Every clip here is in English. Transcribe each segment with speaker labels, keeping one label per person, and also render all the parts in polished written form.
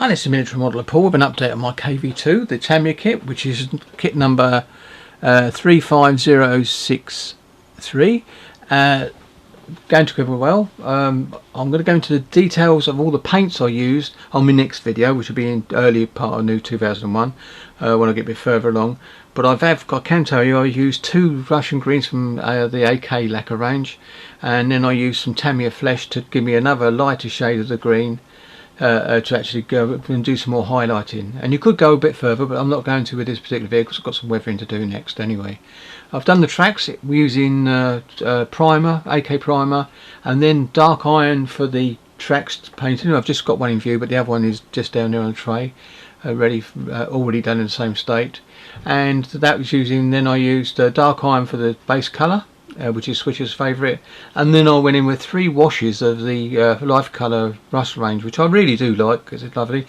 Speaker 1: Hi, this is Military Modeller Paul with an update on my KV2, the TAMIYA kit, which is kit number 35063. Going together well. I'm going to go into the details of all the paints I used on my next video, which will be in early part of new 2001 when I get a bit further along. But I can tell you I used 2 Russian greens from the AK lacquer range, and then I used some TAMIYA flesh to give me another lighter shade of the green. To actually go and do some more highlighting, and you could go a bit further, but I'm not going to with this particular vehicle because I've got some weathering to do next anyway. I've done the tracks using primer, AK primer, and then dark iron for the tracks painting. I've just got one in view, but the other one is just down there on the tray, ready, already done in the same state. And that was using, then I used dark iron for the base colour, which is Switcher's favourite, and then I went in with 3 washes of the Life Colour Rust range, which I really do like because it's lovely.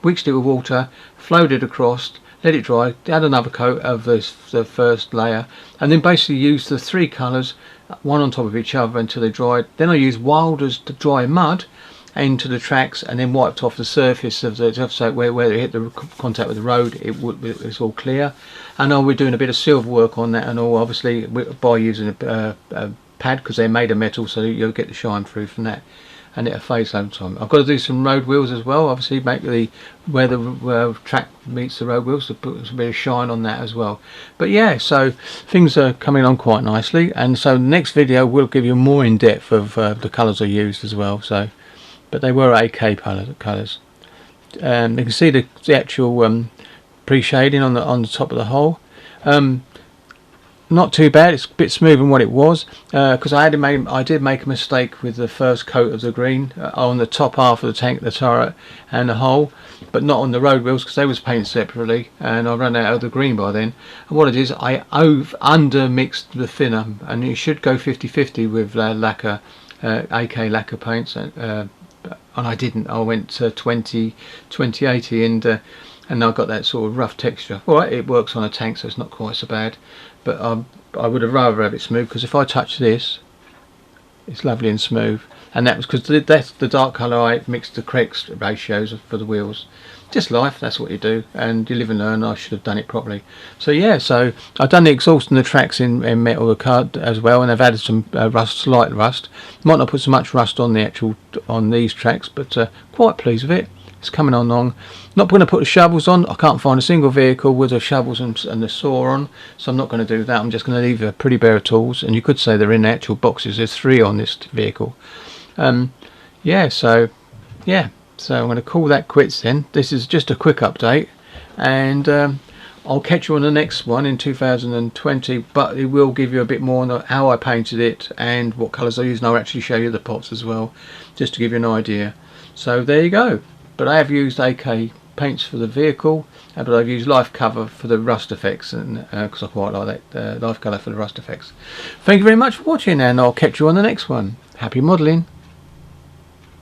Speaker 1: Mixed it with water, flowed it across, let it dry, add another coat of the first layer, and then basically used the 3 colours, one on top of each other until they dried. Then I used Wilder's to dry mud into the tracks, and then wiped off the surface of the, so where it hit the contact with the road, it's all clear. And we're doing a bit of silver work on that and all, obviously by using a pad, because they're made of metal, so you'll get the shine through from that, and it'll fade over time. I've got to do some road wheels as well, obviously make where the track meets the road wheels, to put some bit of shine on that as well. But yeah, so things are coming on quite nicely, and so the next video will give you more in depth of the colours I used as well. So, but they were AK colours. You can see the actual pre-shading on the top of the hole. Not too bad. It's a bit smoother than what it was, because I did make a mistake with the first coat of the green on the top half of the tank, the turret and the hole, but not on the road wheels because they was painted separately, and I ran out of the green by then. And what it is, I under mixed the thinner, and you should go 50-50 with lacquer, AK lacquer paints, and I didn't. I went 20-80, and I got that sort of rough texture. Alright, it works on a tank, so it's not quite so bad, but I would have rather have it smooth, because if I touch this, it's lovely and smooth. And that was because that's the dark colour I mixed the correct ratios for the wheels. Just life, that's what you do, and you live and learn. I should have done it properly. So yeah, so I've done the exhaust and the tracks in metal card as well, and I've added some rust, slight rust. Might not put so much rust on these tracks, but quite pleased with it. It's coming on long. Not going to put the shovels on. I can't find a single vehicle with the shovels and the saw on, so I'm not going to do that. I'm just going to leave a pretty bare of tools, and you could say they're in the actual boxes. There's 3 on this vehicle. Yeah, so yeah, so I'm going to call that quits then. This is just a quick update, and I'll catch you on the next one in 2020, but it will give you a bit more on how I painted it and what colours I used, and I'll actually show you the pots as well, just to give you an idea. So there you go. But I have used AK paints for the vehicle, but I've used Life Cover for the rust effects, and because I quite like that Life Colour for the rust effects. Thank you very much for watching, and I'll catch you on the next one. Happy modelling.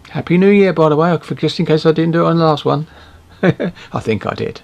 Speaker 1: Happy New Year, by the way, just in case I didn't do it on the last one. I think I did.